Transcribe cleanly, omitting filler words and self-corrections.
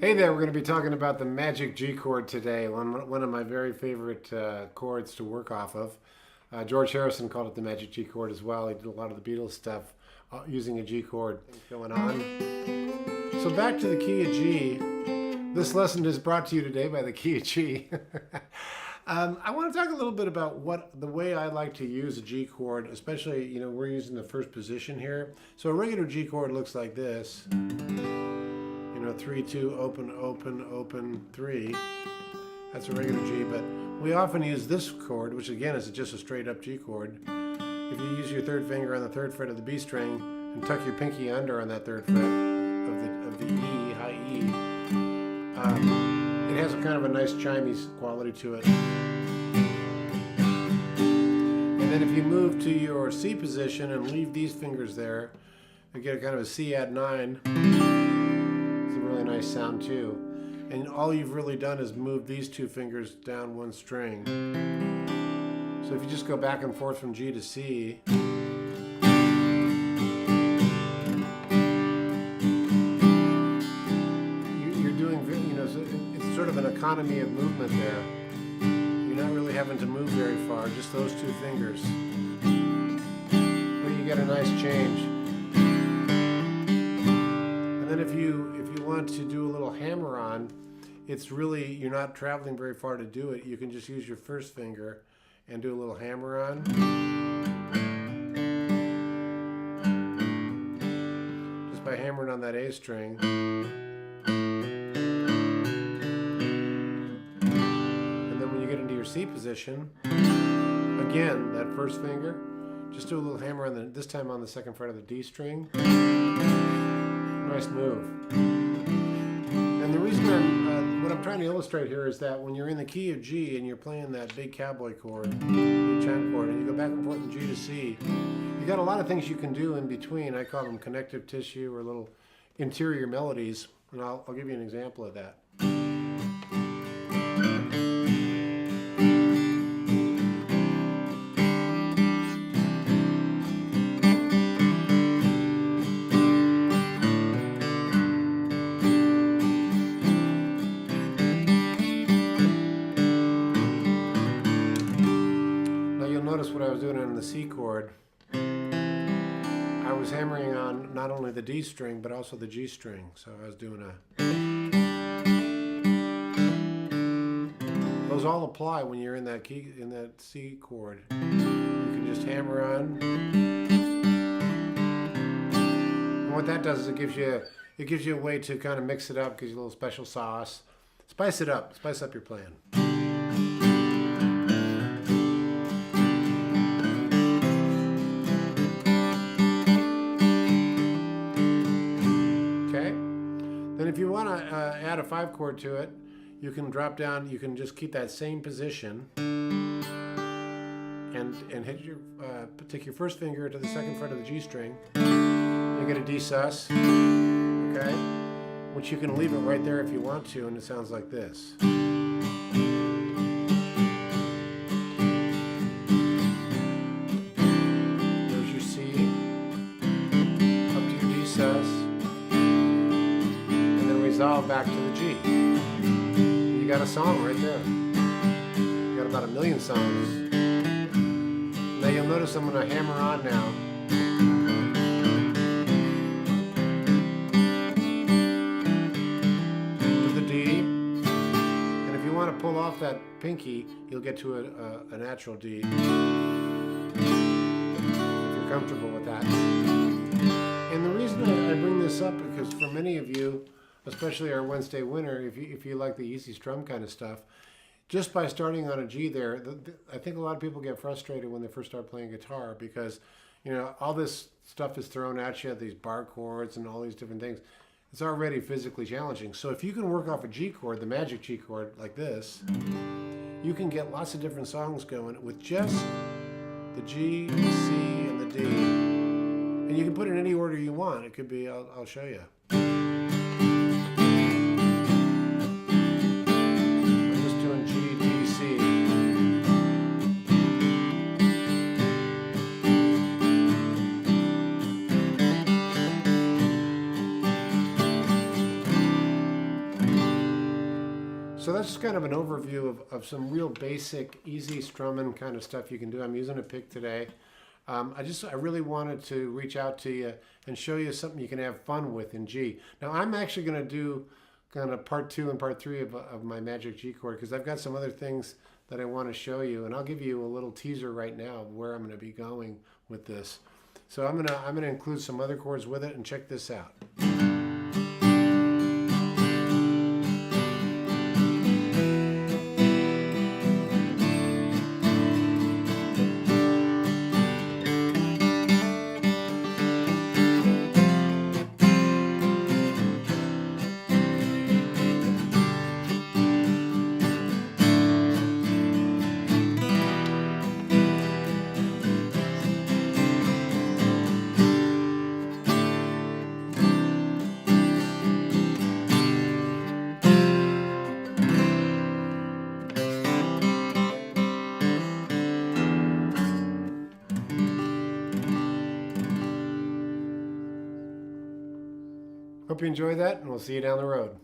Hey there, we're going to be talking about the magic G chord today, one of my very favorite chords to work off of. George Harrison called it the magic G chord as well. He did a lot of the Beatles stuff using a G chord going on. So back to the key of G. This lesson is brought to you today by the key of G. I want to talk a little bit about the way I like to use a G chord, especially, we're using the first position here. So a regular G chord looks like this. 3, 2, open, open, open, 3. That's a regular G, but we often use this chord, which again is just a straight up G chord. If you use your third finger on the third fret of the B string and tuck your pinky under on that third fret of the E, high E, it has a kind of a nice chimey quality to it. And then if you move to your C position and leave these fingers there, you get a kind of a C add 9. Really nice sound too. And all you've really done is move these two fingers down one string. So if you just go back and forth from G to C, you're doing, so it's sort of an economy of movement there. You're not really having to move very far, just those two fingers. But you get a nice change. And then if you want to do a little hammer-on, it's really, you're not traveling very far to do it. You can just use your first finger and do a little hammer-on. Just by hammering on that A string. And then when you get into your C position, again, that first finger, just do a little hammer on this time on the second fret of the D string. Nice move. And the reason what I'm trying to illustrate here is that when you're in the key of G and you're playing that big cowboy chord, big chime chord, and you go back and forth from G to C, you got a lot of things you can do in between. I call them connective tissue or little interior melodies, and I'll give you an example of that. Notice what I was doing on the C chord. I was hammering on not only the D string but also the G string. So I was doing those all apply when you're in that key, in that C chord. You can just hammer on. And what that does is it gives you a way to kind of mix it up, gives you a little special sauce. Spice it up, spice up your playing. If you want to add a 5 chord to it, you can drop down, you can just keep that same position and hit your, take your first finger to the second fret of the G string. You get a D sus, okay? Which you can leave it right there if you want to, and it sounds like this. There's your C, up to your D sus. Resolve back to the G. You got a song right there. You got about 1 million songs. Now you'll notice I'm going to hammer on now. To the D. And if you want to pull off that pinky, you'll get to a natural D. If you're comfortable with that. And the reason I bring this up because for many of you, especially our Wednesday winner, if you like the easy strum kind of stuff, just by starting on a G there, I think a lot of people get frustrated when they first start playing guitar because, all this stuff is thrown at you, these bar chords and all these different things. It's already physically challenging. So if you can work off a G chord, the magic G chord like this, you can get lots of different songs going with just the G, the C, and the D. And you can put it in any order you want. It could be, I'll show you. So that's just kind of an overview of some real basic, easy strumming kind of stuff you can do. I'm using a pick today. I really wanted to reach out to you and show you something you can have fun with in G. Now I'm actually going to do kind of part 2 and part 3 of my magic G chord, because I've got some other things that I want to show you, and I'll give you a little teaser right now of where I'm going to be going with this. So I'm gonna include some other chords with it, and check this out. Hope you enjoy that, and we'll see you down the road.